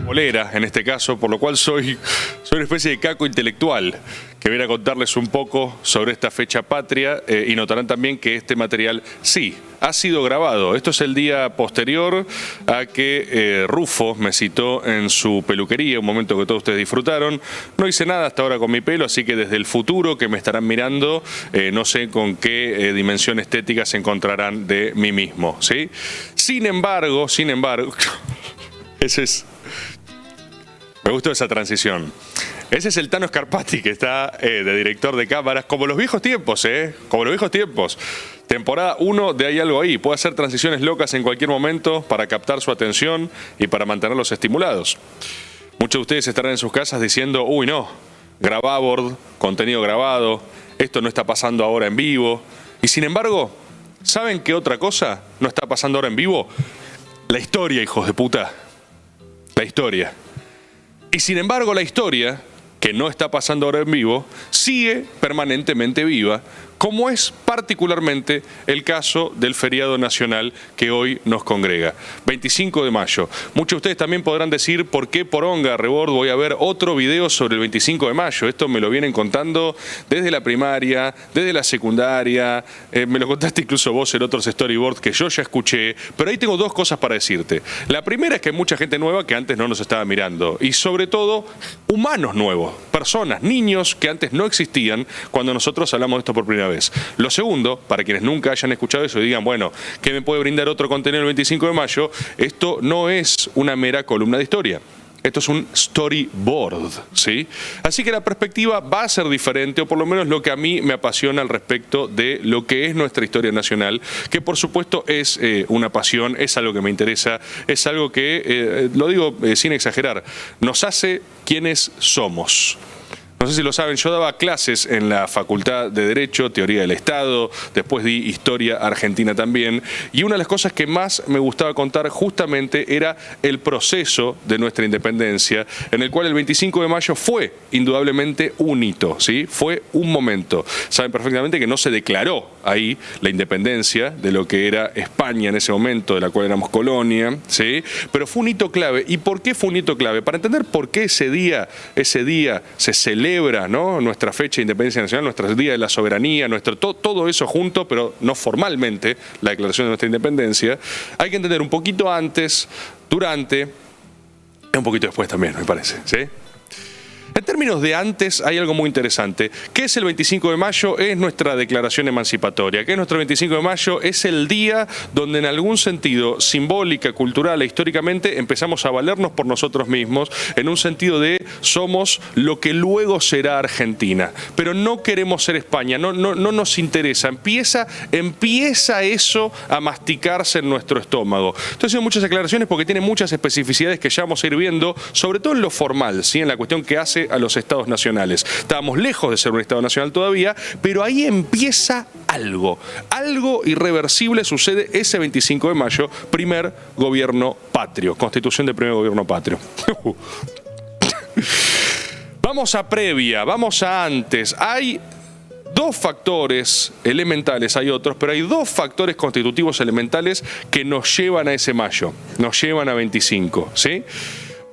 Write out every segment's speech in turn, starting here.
polera en este caso, por lo cual soy una especie de caco intelectual que viene a contarles un poco sobre esta fecha patria y notarán también que este material sí ha sido grabado. Esto es el día posterior a que Rufo me citó en su peluquería, un momento que todos ustedes disfrutaron. No hice nada hasta ahora con mi pelo, así que desde el futuro que me estarán mirando, no sé con qué dimensión estética se encontrarán de mí mismo, ¿sí? Sin embargo, ese es... Me gustó esa transición. Ese es el Tano Scarpati que está de director de cámaras, como los viejos tiempos, como los viejos tiempos. Temporada 1 de Hay Algo Ahí. Puede hacer transiciones locas en cualquier momento para captar su atención y para mantenerlos estimulados. Muchos de ustedes estarán en sus casas diciendo, uy no, grababord, contenido grabado, esto no está pasando ahora en vivo. Y sin embargo, ¿saben qué otra cosa no está pasando ahora en vivo? La historia, hijos de puta. La historia. Y sin embargo la historia, que no está pasando ahora en vivo, sigue permanentemente viva, como es particularmente el caso del feriado nacional que hoy nos congrega. 25 de mayo. Muchos de ustedes también podrán decir por qué poronga, Rebord, voy a ver otro video sobre el 25 de mayo. Esto me lo vienen contando desde la primaria, desde la secundaria, me lo contaste incluso vos en otros storyboards que yo ya escuché, pero ahí tengo dos cosas para decirte. La primera es que hay mucha gente nueva que antes no nos estaba mirando y sobre todo humanos nuevos, personas, niños que antes no existían cuando nosotros hablamos de esto por primera vez. Lo segundo, para quienes nunca hayan escuchado eso y digan, bueno, ¿qué me puede brindar otro contenido el 25 de mayo? Esto no es una mera columna de historia. Esto es un storyboard, ¿sí? Así que la perspectiva va a ser diferente, o por lo menos lo que a mí me apasiona al respecto de lo que es nuestra historia nacional, que por supuesto es una pasión, es algo que me interesa, es algo que, lo digo sin exagerar, nos hace quienes somos. No sé si lo saben, yo daba clases en la Facultad de Derecho, Teoría del Estado, después di Historia Argentina también, y una de las cosas que más me gustaba contar justamente era el proceso de nuestra independencia, en el cual el 25 de mayo fue indudablemente un hito, ¿sí? Fue un momento. Saben perfectamente que no se declaró ahí la independencia de lo que era España en ese momento, de la cual éramos colonia, ¿sí? Pero fue un hito clave. ¿Y por qué fue un hito clave? Para entender por qué ese día se celebra, ¿no? Nuestra fecha de independencia nacional, nuestro día de la soberanía, todo eso junto, pero no formalmente, la declaración de nuestra independencia, hay que entender un poquito antes, durante, y un poquito después también, me parece, ¿sí? En términos de antes hay algo muy interesante. ¿Qué es el 25 de mayo? Es nuestra declaración emancipatoria. ¿Qué es nuestro 25 de mayo? Es el día donde en algún sentido simbólica, cultural e históricamente empezamos a valernos por nosotros mismos en un sentido de somos lo que luego será Argentina. Pero no queremos ser España, no nos interesa. Empieza eso a masticarse en nuestro estómago. Entonces hay muchas aclaraciones porque tiene muchas especificidades que ya vamos a ir viendo, sobre todo en lo formal, ¿sí? En la cuestión que hace a los estados nacionales. Estábamos lejos de ser un estado nacional todavía, pero ahí empieza algo. Algo irreversible sucede ese 25 de mayo, primer gobierno patrio, constitución del primer gobierno patrio. Vamos a previa, vamos a antes. Hay dos factores elementales, hay otros, pero hay dos factores constitutivos elementales que nos llevan a ese mayo, nos llevan a 25, ¿sí?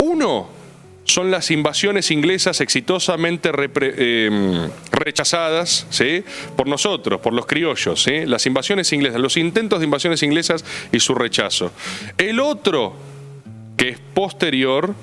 Uno son las invasiones inglesas exitosamente rechazadas, ¿sí? Por nosotros, por los criollos, ¿sí? Las invasiones inglesas, los intentos de invasiones inglesas y su rechazo. El otro, que es posterior,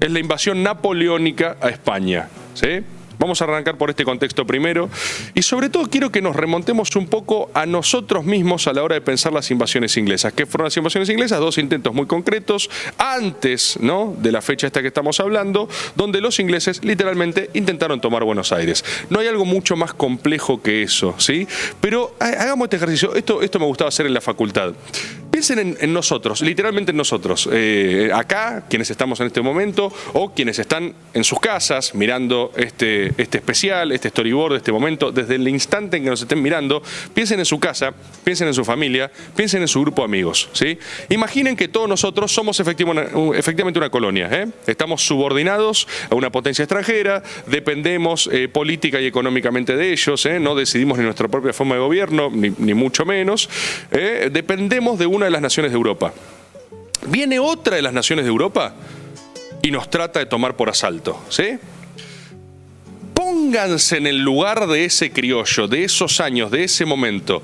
es la invasión napoleónica a España, ¿sí? Vamos a arrancar por este contexto primero y sobre todo quiero que nos remontemos un poco a nosotros mismos a la hora de pensar las invasiones inglesas. ¿Qué fueron las invasiones inglesas? Dos intentos muy concretos antes, ¿no?, de la fecha esta que estamos hablando, donde los ingleses literalmente intentaron tomar Buenos Aires. No hay algo mucho más complejo que eso, ¿sí? Pero hagamos este ejercicio. Esto me gustaba hacer en la facultad. Piensen en nosotros, literalmente en nosotros, acá, quienes estamos en este momento, o quienes están en sus casas mirando este especial, este storyboard de este momento, desde el instante en que nos estén mirando, piensen en su casa, piensen en su familia, piensen en su grupo de amigos, ¿sí? Imaginen que todos nosotros somos efectivamente una colonia, ¿eh? Estamos subordinados a una potencia extranjera, dependemos política y económicamente de ellos, ¿eh? No decidimos ni nuestra propia forma de gobierno, ni mucho menos, dependemos de una de las naciones de Europa. ¿Viene otra de las naciones de Europa? y nos trata de tomar por asalto, ¿sí? Pónganse en el lugar de ese criollo, de esos años, de ese momento.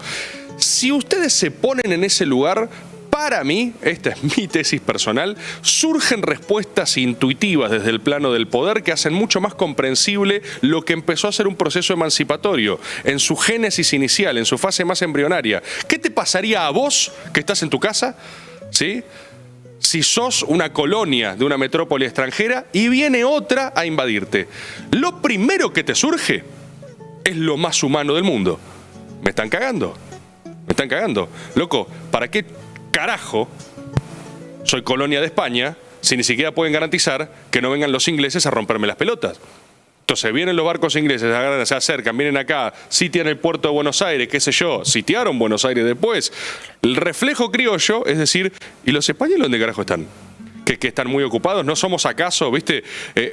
Si ustedes se ponen en ese lugar, para mí, esta es mi tesis personal, surgen respuestas intuitivas desde el plano del poder que hacen mucho más comprensible lo que empezó a ser un proceso emancipatorio, en su génesis inicial, en su fase más embrionaria. ¿Qué te pasaría a vos que estás en tu casa? ¿Sí? Si sos una colonia de una metrópoli extranjera y viene otra a invadirte. Lo primero que te surge es lo más humano del mundo. Me están cagando. Me están cagando. Loco, ¿para qué carajo soy colonia de España si ni siquiera pueden garantizar que no vengan los ingleses a romperme las pelotas? Entonces vienen los barcos ingleses, se acercan, vienen acá, sitian el puerto de Buenos Aires, qué sé yo, sitiaron Buenos Aires después. El reflejo criollo es decir, ¿y los españoles dónde carajo están? Que están muy ocupados, ¿no somos acaso, viste?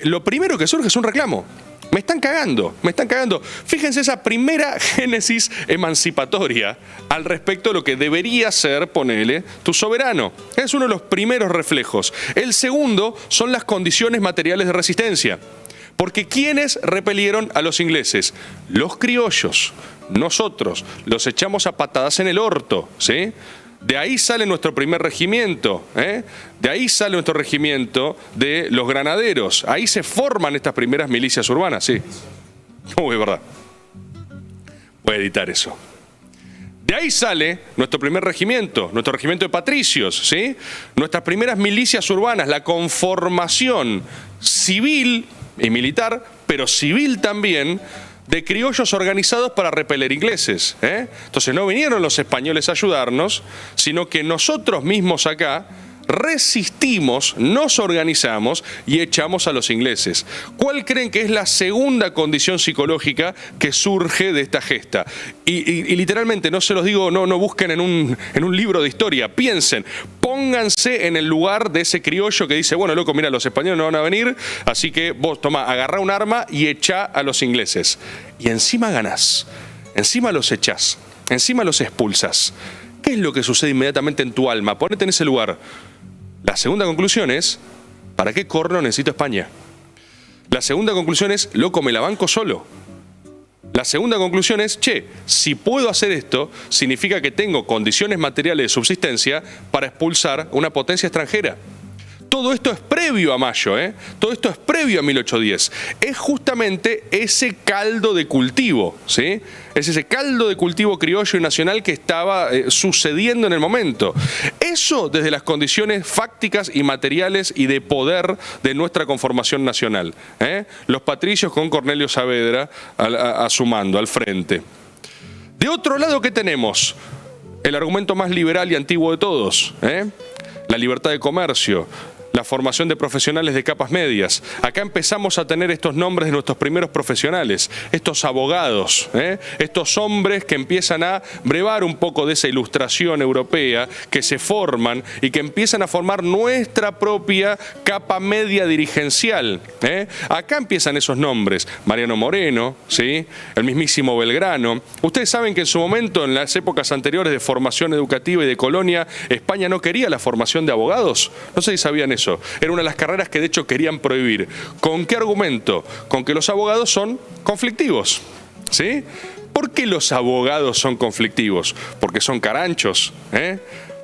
Lo primero que surge es un reclamo. Me están cagando, me están cagando. Fíjense esa primera génesis emancipatoria al respecto de lo que debería ser, ponele, tu soberano. Es uno de los primeros reflejos. El segundo son las condiciones materiales de resistencia. Porque ¿quiénes repelieron a los ingleses? Los criollos. Nosotros los echamos a patadas en el orto, ¿sí? De ahí sale nuestro primer regimiento, ¿eh? De ahí sale nuestro regimiento de los granaderos. Ahí se forman estas primeras milicias urbanas, sí. No, es verdad. Voy a editar eso. De ahí sale nuestro primer regimiento de patricios, ¿sí? Nuestras primeras milicias urbanas, la conformación civil y militar, pero civil también, de criollos organizados para repeler ingleses, ¿eh? Entonces no vinieron los españoles a ayudarnos, sino que nosotros mismos acá resistimos, nos organizamos y echamos a los ingleses. ¿Cuál creen que es la segunda condición psicológica que surge de esta gesta? Y literalmente, no se los digo, no busquen en un libro de historia, piensen, pónganse en el lugar de ese criollo que dice, bueno, loco, mira, los españoles no van a venir, así que vos, toma, agarrá un arma y echá a los ingleses. Y encima ganás, encima los echás, encima los expulsás. ¿Qué es lo que sucede inmediatamente en tu alma? Ponete en ese lugar. La segunda conclusión es, ¿para qué corno necesito España? La segunda conclusión es, loco, me la banco solo. La segunda conclusión es, che, si puedo hacer esto, significa que tengo condiciones materiales de subsistencia para expulsar una potencia extranjera. Todo esto es previo a Mayo, ¿eh? Todo esto es previo a 1810. Es justamente ese caldo de cultivo, ¿sí? Es ese caldo de cultivo criollo y nacional que estaba sucediendo en el momento. Eso desde las condiciones fácticas y materiales y de poder de nuestra conformación nacional, ¿eh? Los patricios con Cornelio Saavedra a su mando, al frente. De otro lado, ¿qué tenemos? El argumento más liberal y antiguo de todos, ¿eh? La libertad de comercio, la formación de profesionales de capas medias. Acá empezamos a tener estos nombres de nuestros primeros profesionales, estos abogados, estos hombres que empiezan a brevar un poco de esa ilustración europea, que se forman y que empiezan a formar nuestra propia capa media dirigencial. Acá empiezan esos nombres, Mariano Moreno, ¿sí? El mismísimo Belgrano. Ustedes saben que en su momento, en las épocas anteriores de formación educativa y de colonia, España no quería la formación de abogados. No sé si sabían eso. Era una de las carreras que de hecho querían prohibir. ¿Con qué argumento? Con que los abogados son conflictivos, ¿sí? ¿Por qué los abogados son conflictivos? Porque son caranchos,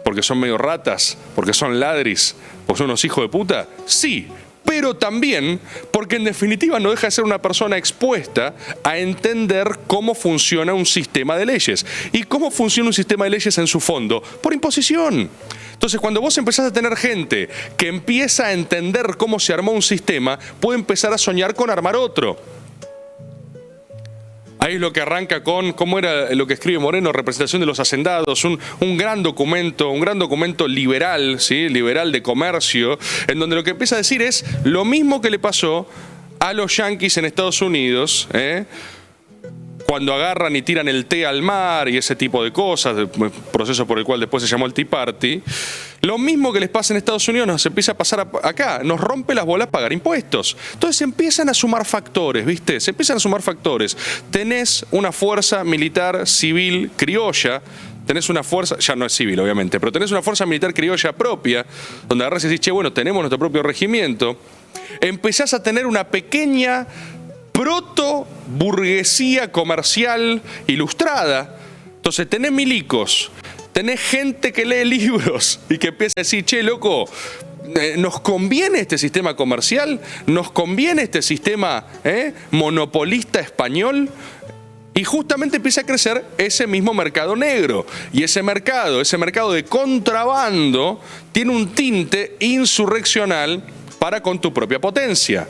porque son medio ratas, porque son ladris, porque son unos hijos de puta. Sí, pero también porque en definitiva no deja de ser una persona expuesta a entender cómo funciona un sistema de leyes. ¿Y cómo funciona un sistema de leyes en su fondo? Por imposición. Entonces, cuando vos empezás a tener gente que empieza a entender cómo se armó un sistema, puede empezar a soñar con armar otro. Ahí es lo que arranca con, ¿cómo era lo que escribe Moreno? Representación de los hacendados, un gran documento liberal, ¿sí? Liberal de comercio, en donde lo que empieza a decir es lo mismo que le pasó a los yanquis en Estados Unidos, cuando agarran y tiran el té al mar y ese tipo de cosas, proceso por el cual después se llamó el Tea Party. Lo mismo que les pasa en Estados Unidos nos empieza a pasar acá, nos rompe las bolas pagar impuestos. Entonces se empiezan a sumar factores, ¿viste? Se empiezan a sumar factores. Tenés una fuerza militar civil criolla, tenés una fuerza, ya no es civil obviamente, pero tenés una fuerza militar criolla propia, donde agarrás y decís, che, bueno, tenemos nuestro propio regimiento. Empezás a tener una pequeña proto-burguesía comercial ilustrada. Entonces tenés milicos, tenés gente que lee libros y que empieza a decir, che, loco, ¿nos conviene este sistema comercial? ¿Nos conviene este sistema monopolista español? Y justamente empieza a crecer ese mismo mercado negro. Y ese mercado de contrabando, tiene un tinte insurreccional para con tu propia potencia.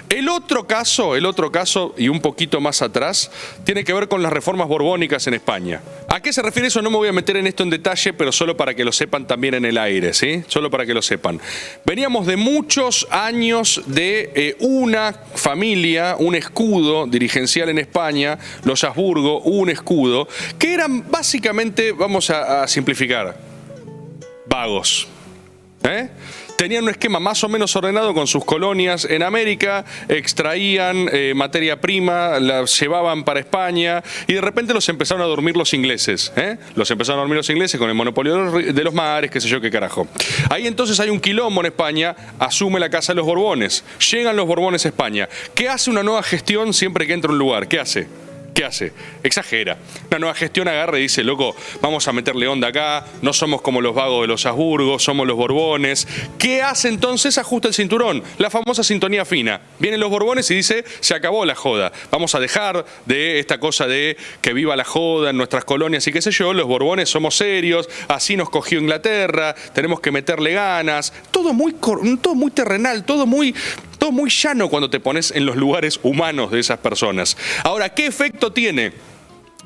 El otro caso, y un poquito más atrás, tiene que ver con las reformas borbónicas en España. ¿A qué se refiere eso? No me voy a meter en esto en detalle, pero solo para que lo sepan también en el aire, ¿sí? Solo para que lo sepan. Veníamos de muchos años de una familia, un escudo dirigencial en España, los Habsburgo, un escudo, que eran básicamente, vamos a simplificar, vagos. Tenían un esquema más o menos ordenado con sus colonias en América, extraían materia prima, la llevaban para España y de repente los empezaron a dormir los ingleses. Los empezaron a dormir los ingleses con el monopolio de los mares, qué sé yo, qué carajo. Ahí entonces hay un quilombo en España, asume la casa de los Borbones, llegan los Borbones a España. ¿Qué hace una nueva gestión siempre que entra a un lugar? ¿Qué hace? ¿Qué hace? Exagera. Una nueva gestión agarra y dice, loco, vamos a meterle onda acá, no somos como los vagos de los Habsburgo, somos los Borbones. ¿Qué hace entonces? Ajusta el cinturón, la famosa sintonía fina. Vienen los Borbones y dice, se acabó la joda. Vamos a dejar de esta cosa de que viva la joda en nuestras colonias y qué sé yo, los Borbones somos serios, así nos cogió Inglaterra, tenemos que meterle ganas. Todo muy terrenal, todo muy llano cuando te pones en los lugares humanos de esas personas. Ahora, ¿qué efecto tiene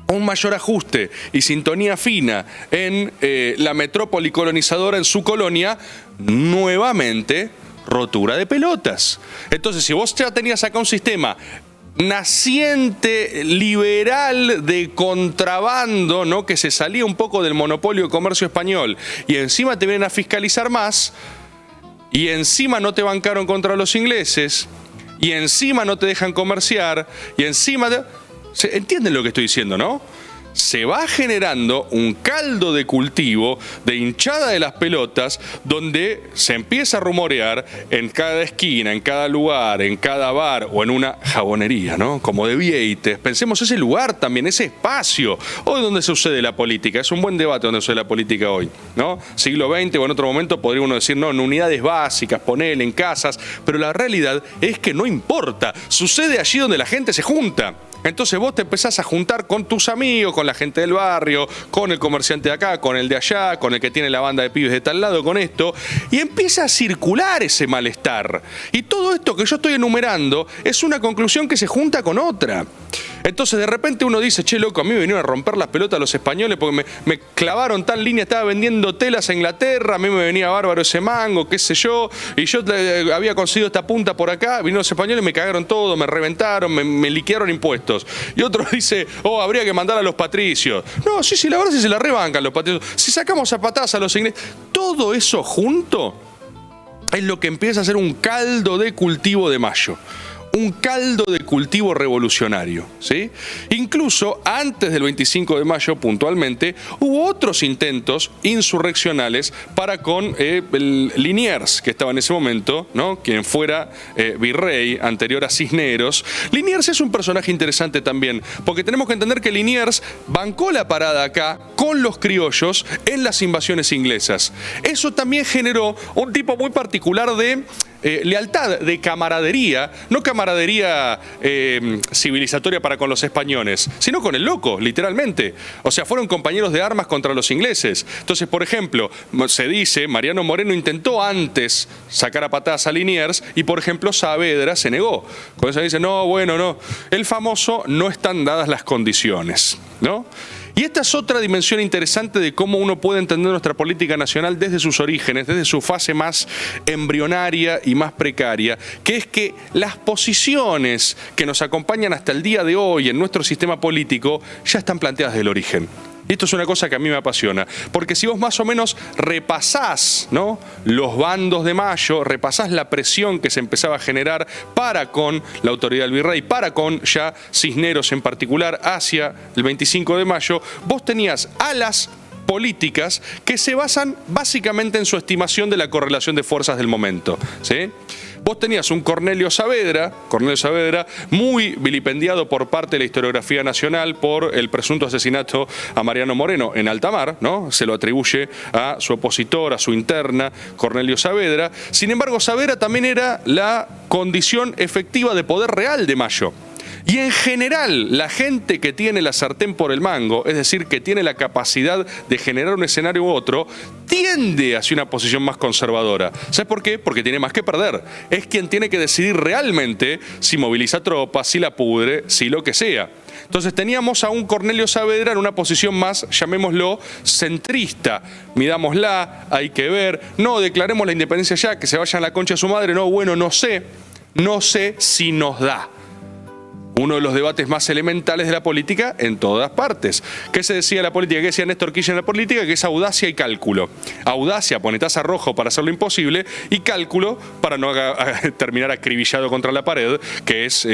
un mayor ajuste y sintonía fina en la metrópoli colonizadora en su colonia? Nuevamente, rotura de pelotas. Entonces, si vos ya tenías acá un sistema naciente, liberal, de contrabando, ¿no?, que se salía un poco del monopolio de comercio español, y encima te vienen a fiscalizar más, y encima no te bancaron contra los ingleses, y encima no te dejan comerciar, y encima... ¿Entienden lo que estoy diciendo, no? Se va generando un caldo de cultivo de hinchada de las pelotas donde se empieza a rumorear en cada esquina, en cada lugar, en cada bar o en una jabonería, ¿no? Como de Vieites. Pensemos ese lugar también, ese espacio. Hoy donde se sucede la política. Es un buen debate donde sucede la política hoy, ¿no? Siglo XX o en otro momento podría uno decir, no, en unidades básicas, ponele en casas. Pero la realidad es que no importa. Sucede allí donde la gente se junta. Entonces vos te empezás a juntar con tus amigos, con la gente del barrio, con el comerciante de acá, con el de allá, con el que tiene la banda de pibes de tal lado, con esto, y empieza a circular ese malestar. Y todo esto que yo estoy enumerando es una conclusión que se junta con otra. Entonces de repente uno dice, che, loco, a mí me vinieron a romper las pelotas los españoles porque me clavaron tal línea, estaba vendiendo telas a Inglaterra, a mí me venía bárbaro ese mango, qué sé yo, y yo había conseguido esta punta por acá, vinieron los españoles, me cagaron todo, me reventaron, me liquidaron impuestos. Y otro dice, oh, habría que mandar a los patricios. No, sí, la verdad sí se la rebancan los patricios. Si sacamos a patadas a los ingleses, todo eso junto es lo que empieza a ser un caldo de cultivo de Mayo. Un caldo de cultivo revolucionario, ¿sí? Incluso antes del 25 de mayo, puntualmente, hubo otros intentos insurreccionales para con Liniers, que estaba en ese momento, ¿no?, quien fuera virrey anterior a Cisneros. Liniers es un personaje interesante también, porque tenemos que entender que Liniers bancó la parada acá con los criollos en las invasiones inglesas. Eso también generó un tipo muy particular de lealtad, de camaradería, no camaradería civilizatoria para con los españoles, sino con el loco, literalmente. O sea, fueron compañeros de armas contra los ingleses. Entonces, por ejemplo, se dice, Mariano Moreno intentó antes sacar a patadas a Liniers y, por ejemplo, Saavedra se negó. Con eso dice, no, bueno, no. El famoso, no están dadas las condiciones, ¿no? Y esta es otra dimensión interesante de cómo uno puede entender nuestra política nacional desde sus orígenes, desde su fase más embrionaria y más precaria, que es que las posiciones que nos acompañan hasta el día de hoy en nuestro sistema político ya están planteadas desde el origen. Y esto es una cosa que a mí me apasiona, porque si vos más o menos repasás, ¿no?, los bandos de Mayo, repasás la presión que se empezaba a generar para con la autoridad del virrey, para con ya Cisneros en particular, hacia el 25 de mayo, vos tenías alas políticas que se basan básicamente en su estimación de la correlación de fuerzas del momento, ¿sí? Vos tenías un Cornelio Saavedra muy vilipendiado por parte de la historiografía nacional por el presunto asesinato a Mariano Moreno en alta mar, ¿no? Se lo atribuye a su opositor, a su interna, Cornelio Saavedra. Sin embargo, Saavedra también era la condición efectiva de poder real de Mayo. Y en general, la gente que tiene la sartén por el mango, es decir, que tiene la capacidad de generar un escenario u otro, tiende hacia una posición más conservadora. ¿Sabes por qué? Porque tiene más que perder. Es quien tiene que decidir realmente si moviliza tropas, si la pudre, si lo que sea. Entonces teníamos a un Cornelio Saavedra en una posición más, llamémoslo, centrista. Midámosla, hay que ver, no declaremos la independencia ya, que se vayan a la concha de su madre, no, bueno, no sé si nos da. Uno de los debates más elementales de la política en todas partes. ¿Qué se decía de la política? ¿Qué decía Néstor Kirchner en la política? Que es audacia y cálculo. Audacia, ponetaza rojo para hacer lo imposible, y cálculo para no terminar acribillado contra la pared, que es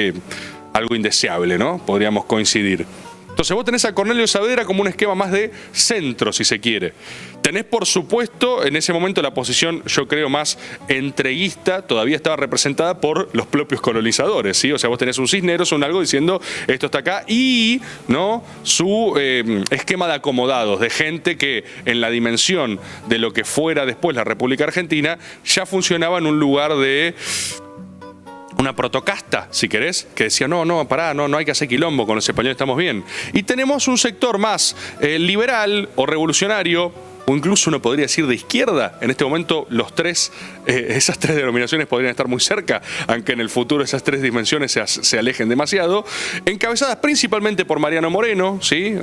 algo indeseable, ¿no? Podríamos coincidir. Entonces vos tenés a Cornelio Saavedra como un esquema más de centro, si se quiere. Tenés, por supuesto, en ese momento la posición, yo creo, más entreguista, todavía estaba representada por los propios colonizadores, ¿sí? O sea, vos tenés un Cisneros, un algo diciendo, esto está acá, y ¿no? Su esquema de acomodados, de gente que en la dimensión de lo que fuera después la República Argentina, ya funcionaba en un lugar de una protocasta, si querés, que decía, no, pará, no hay que hacer quilombo, con los españoles estamos bien. Y tenemos un sector más liberal o revolucionario, o incluso uno podría decir de izquierda. En este momento esas tres denominaciones podrían estar muy cerca, aunque en el futuro esas tres dimensiones se alejen demasiado, encabezadas principalmente por Mariano Moreno, ¿sí?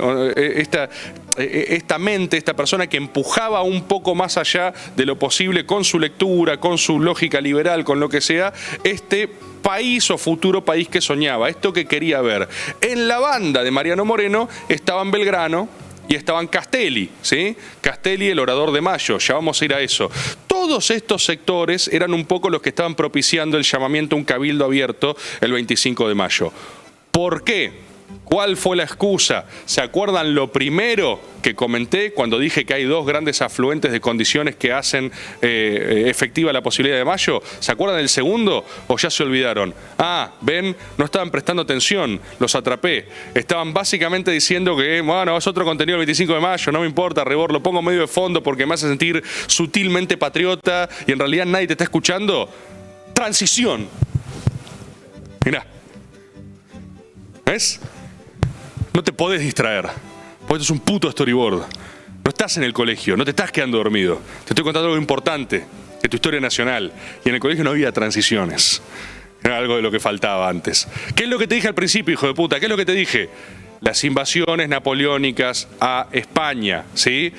Esta mente, esta persona que empujaba un poco más allá de lo posible con su lectura, con su lógica liberal, con lo que sea, este país o futuro país que soñaba, esto que quería ver. En la banda de Mariano Moreno estaban Belgrano y estaban Castelli, ¿sí? Castelli, el orador de Mayo, ya vamos a ir a eso. Todos estos sectores eran un poco los que estaban propiciando el llamamiento a un cabildo abierto el 25 de mayo. ¿Por qué? ¿Cuál fue la excusa? ¿Se acuerdan lo primero que comenté cuando dije que hay dos grandes afluentes de condiciones que hacen efectiva la posibilidad de mayo? ¿Se acuerdan del segundo o ya se olvidaron? Ven, no estaban prestando atención, los atrapé. Estaban básicamente diciendo que, bueno, es otro contenido del 25 de mayo, no me importa, Rebor, lo pongo medio de fondo porque me hace sentir sutilmente patriota y en realidad nadie te está escuchando. Transición. Mirá. ¿Ves? No te podés distraer, porque esto es un puto storyboard. No estás en el colegio, no te estás quedando dormido. Te estoy contando algo importante de tu historia nacional. Y en el colegio no había transiciones. Era algo de lo que faltaba antes. ¿Qué es lo que te dije al principio, hijo de puta? ¿Qué es lo que te dije? Las invasiones napoleónicas a España, ¿sí?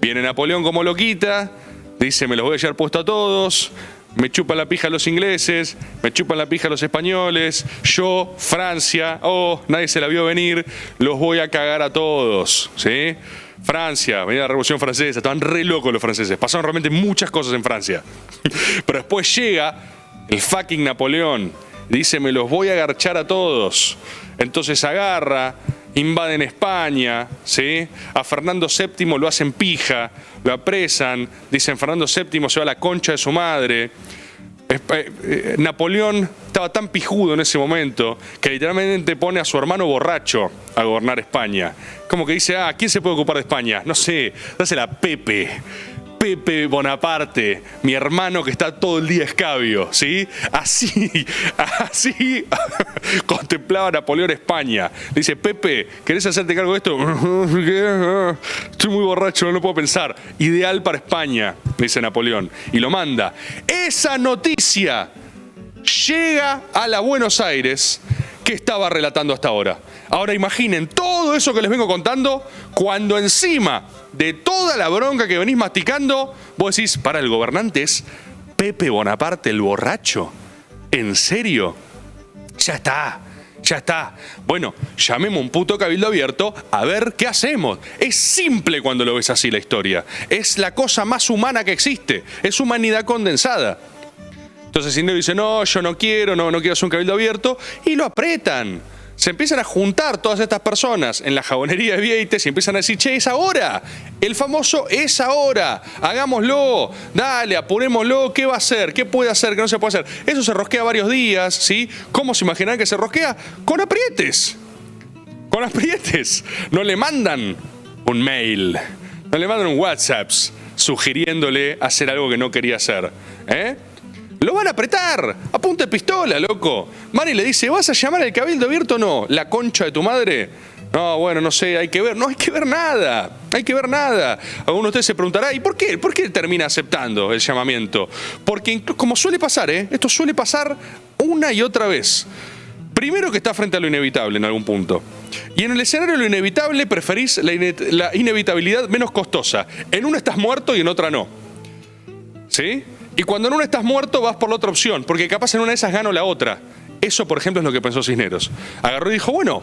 Viene Napoleón como loquita, dice, me los voy a llevar puesto a todos. Me chupan la pija los ingleses, me chupan la pija los españoles, yo, Francia, nadie se la vio venir, los voy a cagar a todos, ¿sí? Francia, venía la Revolución Francesa, estaban re locos los franceses, pasaron realmente muchas cosas en Francia. Pero después llega el fucking Napoleón, dice, me los voy a garchar a todos. Entonces agarra, invaden España, ¿sí? A Fernando VII lo hacen pija, lo apresan, dicen Fernando VII se va a la concha de su madre. Napoleón estaba tan pijudo en ese momento que literalmente pone a su hermano borracho a gobernar España. Como que dice, ¿quién se puede ocupar de España? No sé, dásela a Pepe Bonaparte, mi hermano que está todo el día escabio, ¿sí? Así contemplaba Napoleón España. Le dice, Pepe, ¿querés hacerte cargo de esto? Estoy muy borracho, no puedo pensar. Ideal para España, le dice Napoleón. Y lo manda. Esa noticia llega a la Buenos Aires que estaba relatando hasta ahora. Ahora imaginen todo eso que les vengo contando cuando encima de toda la bronca que venís masticando, vos decís, para el gobernante es Pepe Bonaparte el borracho. ¿En serio? Ya está. Bueno, llamemos un puto cabildo abierto a ver qué hacemos. Es simple cuando lo ves así la historia. Es la cosa más humana que existe. Es humanidad condensada. Entonces Cisneros dice, no, yo no quiero hacer un cabildo abierto. Y lo apretan. se empiezan a juntar todas estas personas en la jabonería de Vieites y empiezan a decir, che, es ahora, el famoso es ahora, hagámoslo, dale, apurémoslo, ¿qué va a hacer? ¿Qué puede hacer? ¿Qué no se puede hacer? Eso se rosquea varios días, ¿sí? ¿Cómo se imaginarán que se rosquea? Con aprietes. Con aprietes. No le mandan un mail, no le mandan un WhatsApp sugiriéndole hacer algo que no quería hacer, ¿eh? Lo van a apretar, a punta de pistola, loco. Mari le dice, ¿vas a llamar al Cabildo Abierto o no? ¿La concha de tu madre? No, bueno, no sé, hay que ver. No hay que ver nada, hay que ver nada. Alguno de ustedes se preguntará, ¿y por qué? ¿Por qué termina aceptando el llamamiento? Porque, como suele pasar, esto suele pasar una y otra vez. Primero que está frente a lo inevitable en algún punto. Y en el escenario de lo inevitable preferís la inevitabilidad menos costosa. En una estás muerto y en otra no. ¿Sí? Y cuando en una estás muerto vas por la otra opción, porque capaz en una de esas gano la otra. Eso, por ejemplo, es lo que pensó Cisneros. Agarró y dijo, bueno,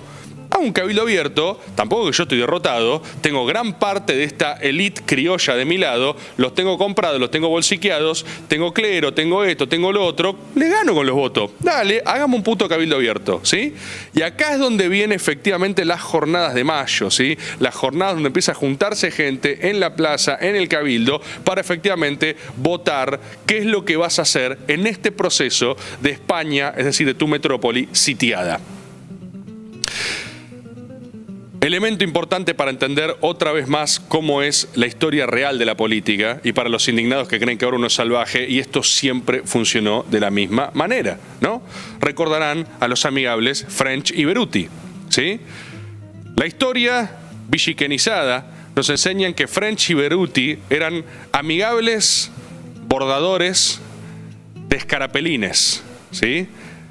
a un Cabildo Abierto, tampoco que yo estoy derrotado, tengo gran parte de esta elite criolla de mi lado, los tengo comprados, los tengo bolsiqueados, tengo clero, tengo esto, tengo lo otro, le gano con los votos. Dale, hagamos un puto Cabildo Abierto, ¿sí? Y acá es donde vienen efectivamente las jornadas de mayo, ¿sí? Las jornadas donde empieza a juntarse gente en la plaza, en el Cabildo, para efectivamente votar qué es lo que vas a hacer en este proceso de España, es decir, de tu metrópoli sitiada. Elemento importante para entender otra vez más cómo es la historia real de la política y para los indignados que creen que ahora uno es salvaje y esto siempre funcionó de la misma manera, ¿no? Recordarán a los amigables French y Beruti, ¿sí? La historia villiquenizada nos enseñan que French y Beruti eran amigables bordadores de escarapelines, ¿sí?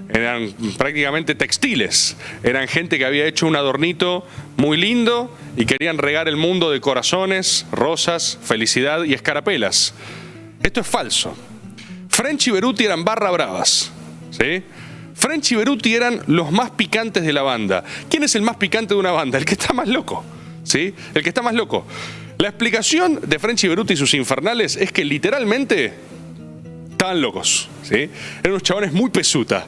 Eran prácticamente textiles, eran gente que había hecho un adornito muy lindo y querían regar el mundo de corazones, rosas, felicidad y escarapelas. Esto es falso. French y Beruti eran barra bravas, ¿sí? French y Beruti eran los más picantes de la banda. ¿Quién es el más picante de una banda? El que está más loco, ¿sí? El que está más loco. La explicación de French y Beruti y sus infernales es que literalmente estaban locos, ¿sí? Eran unos chabones muy pesuta.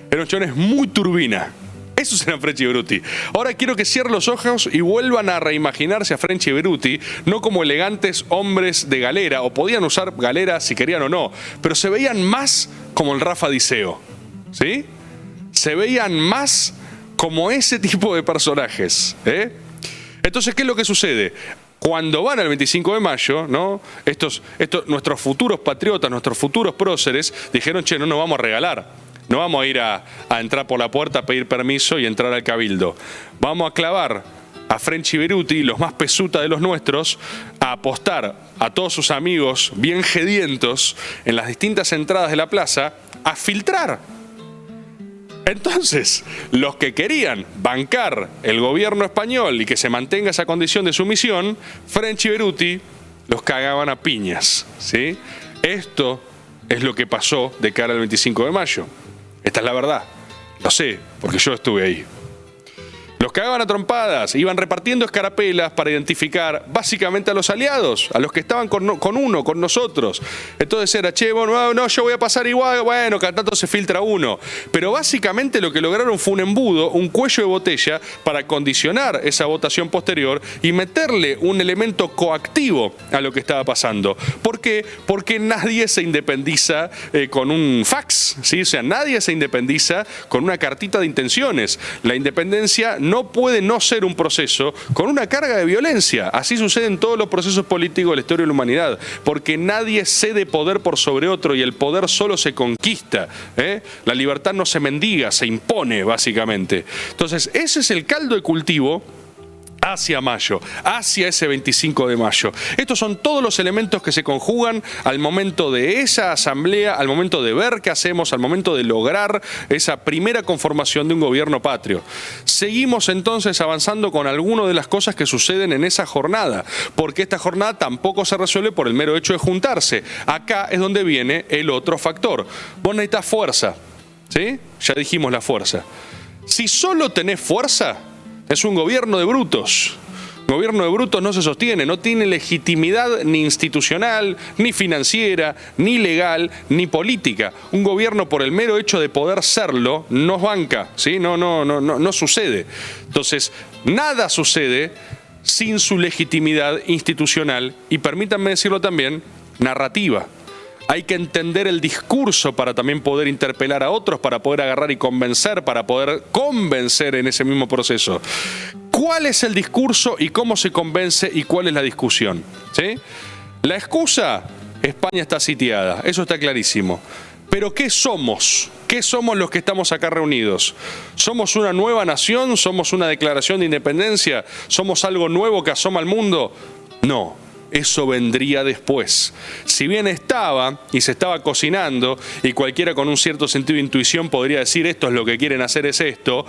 Eran chabones muy turbina. Esos eran French y Beruti. Ahora quiero que cierren los ojos y vuelvan a reimaginarse a French y Beruti, no como elegantes hombres de galera, o podían usar galera si querían o no, pero se veían más como el Rafa Diceo, ¿sí? Se veían más como ese tipo de personajes, ¿eh? Entonces, ¿qué es lo que sucede? Cuando van al 25 de mayo, ¿no? Nuestros futuros patriotas, nuestros futuros próceres, dijeron, che, no nos vamos a regalar. No vamos a ir a entrar por la puerta a pedir permiso y entrar al Cabildo. Vamos a clavar a French y Beruti, los más pesuta de los nuestros, a apostar a todos sus amigos bien gedientos en las distintas entradas de la plaza a filtrar. Entonces, los que querían bancar el gobierno español y que se mantenga esa condición de sumisión, French y Beruti los cagaban a piñas, ¿sí? Esto es lo que pasó de cara al 25 de mayo. Esta es la verdad. Lo sé, porque yo estuve ahí. Los cagaban a trompadas, iban repartiendo escarapelas para identificar básicamente a los aliados, a los que estaban con nosotros. Entonces era, che, bueno, no, yo voy a pasar igual, bueno, cada tanto se filtra uno. Pero básicamente lo que lograron fue un embudo, un cuello de botella para condicionar esa votación posterior y meterle un elemento coactivo a lo que estaba pasando. ¿Por qué? Porque nadie se independiza con un fax, ¿sí? O sea, nadie se independiza con una cartita de intenciones. La independencia no puede no ser un proceso con una carga de violencia. Así sucede en todos los procesos políticos de la historia de la humanidad, porque nadie cede poder por sobre otro y el poder solo se conquista, ¿eh? La libertad no se mendiga, se impone básicamente. Entonces, ese es el caldo de cultivo hacia mayo, hacia ese 25 de mayo. Estos son todos los elementos que se conjugan al momento de esa asamblea, al momento de ver qué hacemos, al momento de lograr esa primera conformación de un gobierno patrio. Seguimos entonces avanzando con algunas de las cosas que suceden en esa jornada, porque esta jornada tampoco se resuelve por el mero hecho de juntarse. Acá es donde viene el otro factor. Vos necesitas fuerza, ¿sí? Ya dijimos la fuerza. Si solo tenés fuerza, es un gobierno de brutos, Gobierno de brutos no se sostiene, no tiene legitimidad ni institucional, ni financiera, ni legal, ni política. Un gobierno por el mero hecho de poder serlo no banca, ¿sí? No sucede. Entonces, nada sucede sin su legitimidad institucional y, permítanme decirlo también, narrativa. Hay que entender el discurso para también poder interpelar a otros, para poder agarrar y convencer, para poder convencer en ese mismo proceso. ¿Cuál es el discurso y cómo se convence y cuál es la discusión? ¿Sí? La excusa, España está sitiada, eso está clarísimo. Pero ¿qué somos? ¿Qué somos los que estamos acá reunidos? ¿Somos una nueva nación? ¿Somos una declaración de independencia? ¿Somos algo nuevo que asoma al mundo? No. Eso vendría después. Si bien estaba y se estaba cocinando, y cualquiera con un cierto sentido de intuición podría decir esto es lo que quieren hacer es esto,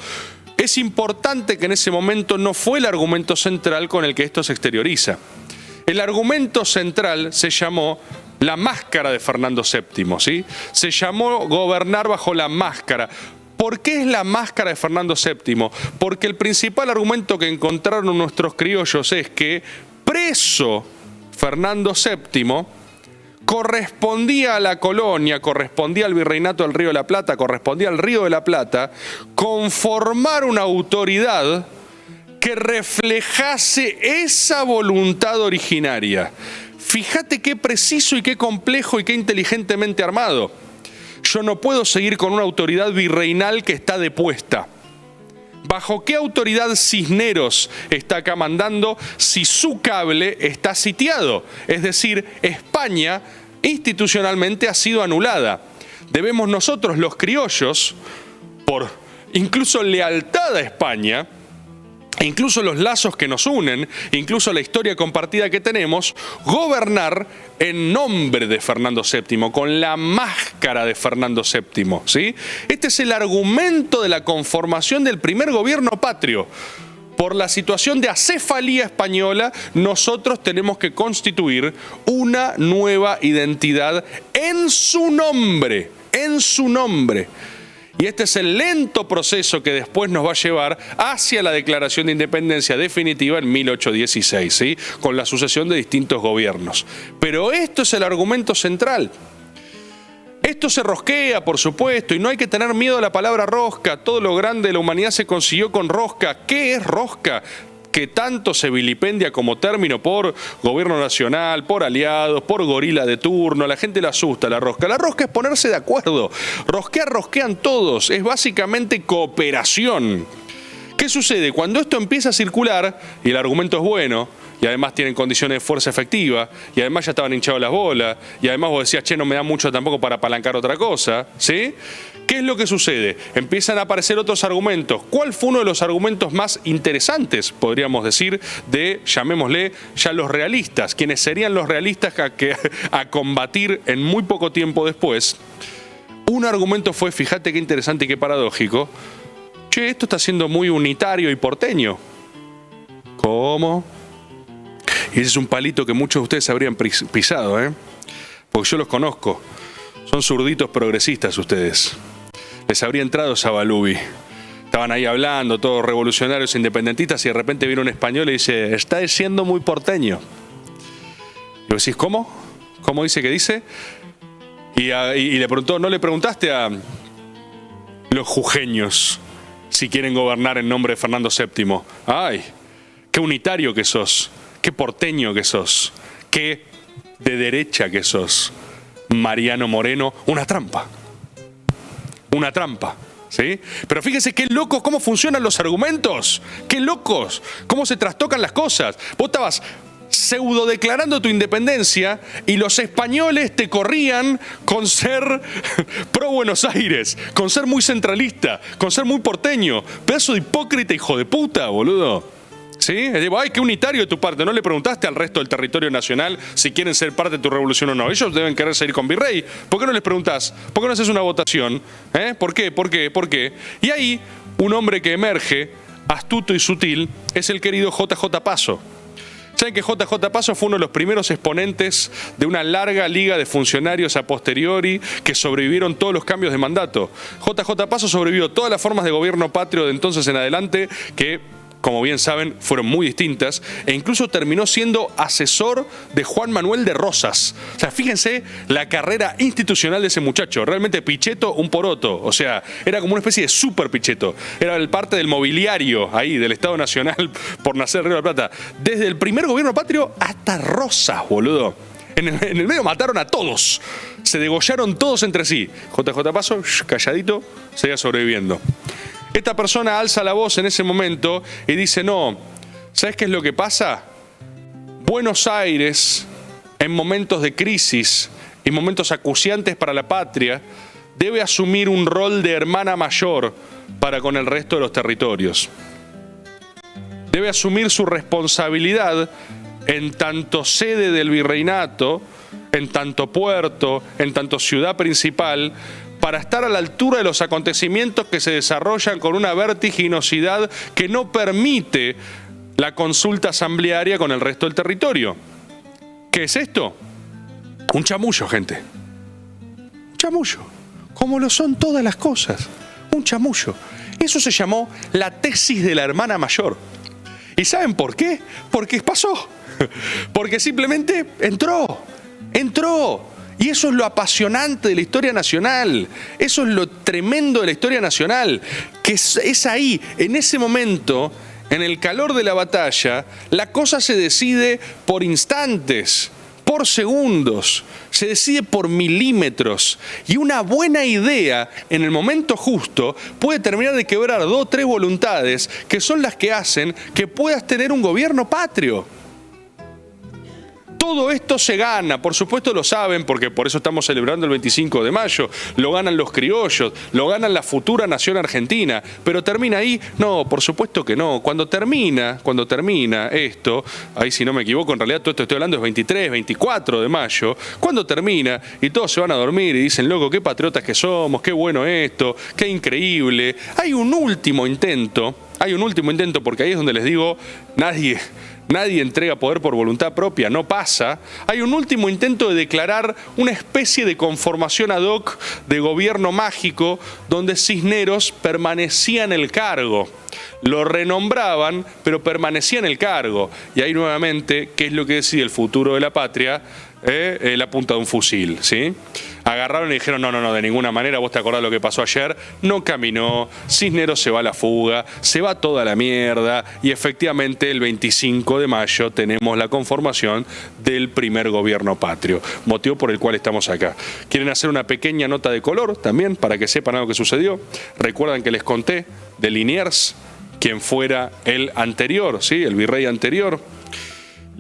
es importante que en ese momento no fue el argumento central con el que esto se exterioriza. El argumento central se llamó la máscara de Fernando VII, ¿sí? Se llamó gobernar bajo la máscara. ¿Por qué es la máscara de Fernando VII? Porque el principal argumento que encontraron nuestros criollos es que preso Fernando VII correspondía a la colonia, correspondía al virreinato del Río de la Plata, correspondía al Río de la Plata, conformar una autoridad que reflejase esa voluntad originaria. Fíjate qué preciso y qué complejo y qué inteligentemente armado. Yo no puedo seguir con una autoridad virreinal que está depuesta. ¿Bajo qué autoridad Cisneros está acá mandando si su cable está sitiado? Es decir, España institucionalmente ha sido anulada. Debemos nosotros, los criollos, por incluso lealtad a España, e incluso los lazos que nos unen, incluso la historia compartida que tenemos, gobernar en nombre de Fernando VII, con la máscara de Fernando VII, ¿sí? Este es el argumento de la conformación del primer gobierno patrio. Por la situación de acefalía española, nosotros tenemos que constituir una nueva identidad en su nombre, en su nombre. Y este es el lento proceso que después nos va a llevar hacia la declaración de independencia definitiva en 1816, ¿sí? Con la sucesión de distintos gobiernos. Pero esto es el argumento central. Esto se rosquea, por supuesto, y no hay que tener miedo a la palabra rosca. Todo lo grande de la humanidad se consiguió con rosca. ¿Qué es rosca? Que tanto se vilipendia como término por gobierno nacional, por aliados, por gorila de turno. La gente le asusta la rosca. La rosca es ponerse de acuerdo. Rosquean todos. Es básicamente cooperación. ¿Qué sucede? Cuando esto empieza a circular, y el argumento es bueno, y además tienen condiciones de fuerza efectiva, y además ya estaban hinchados las bolas, y además vos decías, che, no me da mucho tampoco para apalancar otra cosa, ¿sí? ¿Qué es lo que sucede? Empiezan a aparecer otros argumentos. ¿Cuál fue uno de los argumentos más interesantes, podríamos decir, de, llamémosle, ya los realistas, quienes serían los realistas a combatir en muy poco tiempo después? Un argumento fue, fíjate qué interesante y qué paradójico, che, esto está siendo muy unitario y porteño. ¿Cómo? Y ese es un palito que muchos de ustedes habrían pisado, ¿eh? Porque yo los conozco. Son zurditos progresistas ustedes. Les habría entrado Sabalubi. Estaban ahí hablando, todos revolucionarios independentistas, y de repente viene un español y dice, está siendo muy porteño. Y vos decís, ¿cómo? ¿Cómo dice que dice? Y le preguntó, ¿no le preguntaste a los jujeños si quieren gobernar en nombre de Fernando VII? ¡Ay! ¡Qué unitario que sos! ¡Qué porteño que sos! ¡Qué de derecha que sos! Mariano Moreno, una trampa. Una trampa, ¿sí? Pero fíjese qué locos cómo funcionan los argumentos. ¡Qué locos! Cómo se trastocan las cosas. Vos estabas pseudo declarando tu independencia y los españoles te corrían con ser pro Buenos Aires, con ser muy centralista, con ser muy porteño. Pedazo de hipócrita, hijo de puta, boludo. ¿Sí? Digo, ay, qué unitario de tu parte. ¿No le preguntaste al resto del territorio nacional si quieren ser parte de tu revolución o no? Ellos deben querer seguir con Virrey. ¿Por qué no les preguntás? ¿Por qué no haces una votación? ¿Por qué? ¿Por qué? ¿Por qué? Y ahí, un hombre que emerge, astuto y sutil, es el querido JJ Paso. ¿Saben que JJ Paso fue uno de los primeros exponentes de una larga liga de funcionarios a posteriori que sobrevivieron todos los cambios de mandato? JJ Paso sobrevivió todas las formas de gobierno patrio de entonces en adelante que como bien saben, fueron muy distintas, e incluso terminó siendo asesor de Juan Manuel de Rosas. O sea, fíjense la carrera institucional de ese muchacho. Realmente Pichetto, un poroto. O sea, era como una especie de super Pichetto. Era el parte del mobiliario ahí, del Estado Nacional, por nacer en Río de la Plata. Desde el primer gobierno patrio hasta Rosas, boludo. En el medio mataron a todos. Se degollaron todos entre sí. JJ Paso, calladito, seguía sobreviviendo. Esta persona alza la voz en ese momento y dice, no, ¿sabes qué es lo que pasa? Buenos Aires, en momentos de crisis y momentos acuciantes para la patria, debe asumir un rol de hermana mayor para con el resto de los territorios. Debe asumir su responsabilidad en tanto sede del virreinato, en tanto puerto, en tanto ciudad principal, para estar a la altura de los acontecimientos que se desarrollan con una vertiginosidad que no permite la consulta asamblearia con el resto del territorio. ¿Qué es esto? Un chamullo, gente. Un chamullo. Como lo son todas las cosas. Un chamullo. Eso se llamó la tesis de la hermana mayor. ¿Y saben por qué? Porque pasó. Porque simplemente entró. Y eso es lo apasionante de la historia nacional. Eso es lo tremendo de la historia nacional. Que es ahí, en ese momento, en el calor de la batalla, la cosa se decide por instantes, por segundos, se decide por milímetros. Y una buena idea, en el momento justo, puede terminar de quebrar 2 o 3 voluntades que son las que hacen que puedas tener un gobierno patrio. Todo esto se gana, por supuesto lo saben, porque por eso estamos celebrando el 25 de mayo, lo ganan los criollos, lo ganan la futura nación argentina, pero ¿termina ahí? No, por supuesto que no. Cuando termina esto, ahí si no me equivoco, en realidad todo esto estoy hablando es 23, 24 de mayo, cuando termina y todos se van a dormir y dicen, loco, qué patriotas que somos, qué bueno esto, qué increíble, hay un último intento, porque ahí es donde les digo, Nadie entrega poder por voluntad propia, no pasa. Hay un último intento de declarar una especie de conformación ad hoc de gobierno mágico donde Cisneros permanecía en el cargo. Lo renombraban, pero permanecía en el cargo. Y ahí nuevamente, ¿qué es lo que decide el futuro de la patria? La punta de un fusil, ¿sí? Agarraron y dijeron, no, de ninguna manera, vos te acordás lo que pasó ayer, no caminó, Cisneros se va a la fuga, se va toda la mierda, y efectivamente el 25 de mayo tenemos la conformación del primer gobierno patrio, motivo por el cual estamos acá. ¿Quieren hacer una pequeña nota de color también para que sepan algo que sucedió? Recuerdan que les conté de Liniers, quien fuera el anterior, ¿sí? El virrey anterior.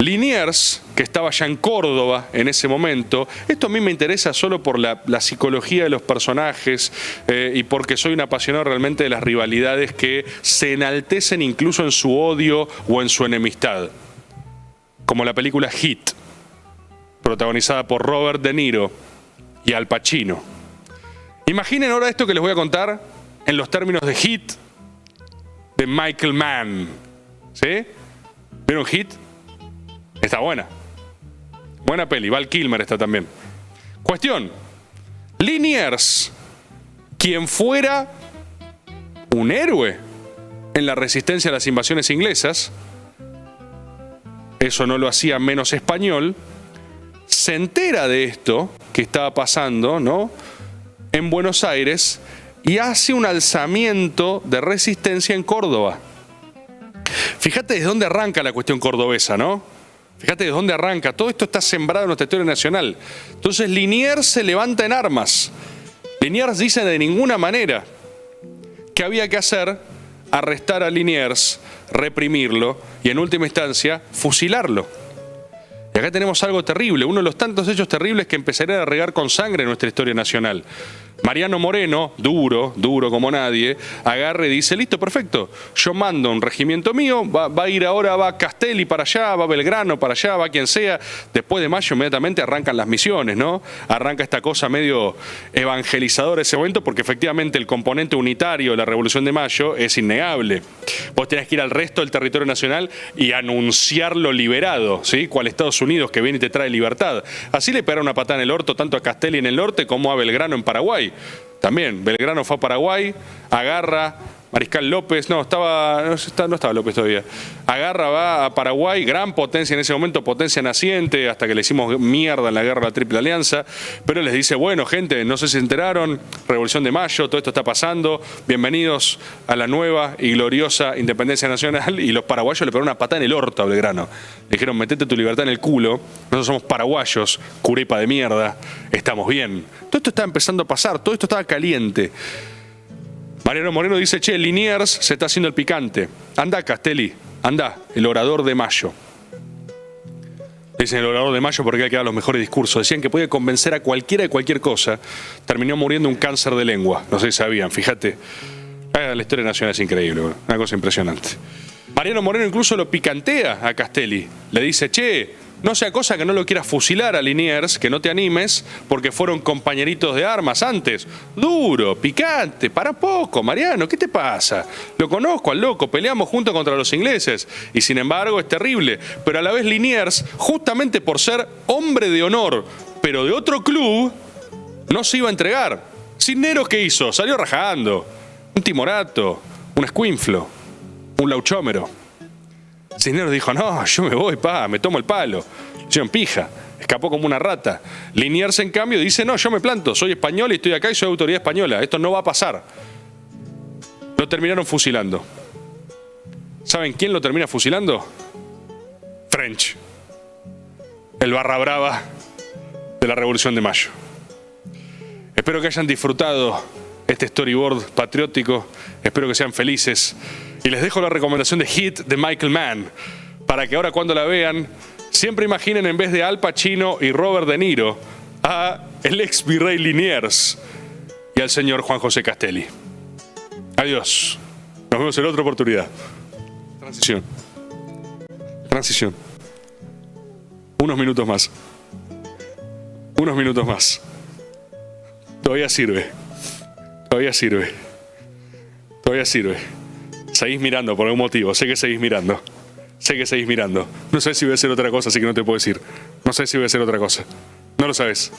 Liniers, que estaba ya en Córdoba en ese momento, esto a mí me interesa solo por la psicología de los personajes y porque soy un apasionado realmente de las rivalidades que se enaltecen incluso en su odio o en su enemistad. Como la película Hit, protagonizada por Robert De Niro y Al Pacino. Imaginen ahora esto que les voy a contar en los términos de Hit de Michael Mann. ¿Sí? ¿Vieron Hit? Está buena. Buena peli. Val Kilmer está también. Cuestión. Liniers, quien fuera un héroe en la resistencia a las invasiones inglesas, eso no lo hacía menos español, se entera de esto que estaba pasando, ¿no?, en Buenos Aires y hace un alzamiento de resistencia en Córdoba. Fíjate desde dónde arranca la cuestión cordobesa, ¿no? Fíjate de dónde arranca. Todo esto está sembrado en nuestra historia nacional. Entonces Liniers se levanta en armas. Liniers dice de ninguna manera que había que hacer arrestar a Liniers, reprimirlo y en última instancia fusilarlo. Y acá tenemos algo terrible, uno de los tantos hechos terribles que empezarían a regar con sangre en nuestra historia nacional. Mariano Moreno, duro como nadie, agarra y dice, listo, perfecto, yo mando un regimiento mío, va a ir ahora, va Castelli para allá, va Belgrano para allá, va quien sea. Después de mayo inmediatamente arrancan las misiones, ¿no? Arranca esta cosa medio evangelizadora ese momento porque efectivamente el componente unitario de la Revolución de Mayo es innegable. Vos tenés que ir al resto del territorio nacional y anunciarlo liberado, ¿sí? Cual Estados Unidos que viene y te trae libertad. Así le pegaron una patada en el orto tanto a Castelli en el norte como a Belgrano en Paraguay. También, Belgrano fue a Paraguay, agarra, Mariscal López, no estaba López todavía. Agarra, va a Paraguay, gran potencia en ese momento, potencia naciente, hasta que le hicimos mierda en la guerra de la Triple Alianza, pero les dice, bueno, gente, no sé si se enteraron, Revolución de Mayo, todo esto está pasando, bienvenidos a la nueva y gloriosa independencia nacional, y los paraguayos le pegaron una patada en el orto a Belgrano. Le dijeron, metete tu libertad en el culo, nosotros somos paraguayos, curepa de mierda, estamos bien. Todo esto estaba empezando a pasar, todo esto estaba caliente. Mariano Moreno dice, che, Liniers se está haciendo el picante. Anda, Castelli, anda, el orador de Mayo. Dicen el orador de Mayo porque hay que dar los mejores discursos. Decían que podía convencer a cualquiera de cualquier cosa. Terminó muriendo de un cáncer de lengua. No sé si sabían, fíjate. La historia nacional es increíble, bro. Una cosa impresionante. Mariano Moreno incluso lo picantea a Castelli. Le dice, che, no sea cosa que no lo quieras fusilar a Liniers, que no te animes, porque fueron compañeritos de armas antes. Duro, picante, para poco, Mariano, ¿qué te pasa? Lo conozco al loco, peleamos juntos contra los ingleses, y sin embargo es terrible. Pero a la vez Liniers, justamente por ser hombre de honor, pero de otro club, no se iba a entregar. Cisneros, ¿qué hizo? Salió rajando. Un timorato, un escuinflo, un lauchómero. Cisneros dijo, no, yo me voy, me tomo el palo. Le hicieron pija, escapó como una rata. Liniers, en cambio, dice, no, yo me planto, soy español y estoy acá y soy autoridad española. Esto no va a pasar. Lo terminaron fusilando. ¿Saben quién lo termina fusilando? French. El barra brava de la Revolución de Mayo. Espero que hayan disfrutado este storyboard patriótico. Espero que sean felices. Y les dejo la recomendación de Hit de Michael Mann, para que ahora cuando la vean, siempre imaginen en vez de Al Pacino y Robert De Niro, a el ex virrey Liniers y al señor Juan José Castelli. Adiós. Nos vemos en otra oportunidad. Transición. Unos minutos más. Todavía sirve. Seguís mirando por algún motivo, sé que seguís mirando. No sé si voy a hacer otra cosa, así que no te puedo decir. No sé si voy a hacer otra cosa. No lo sabes.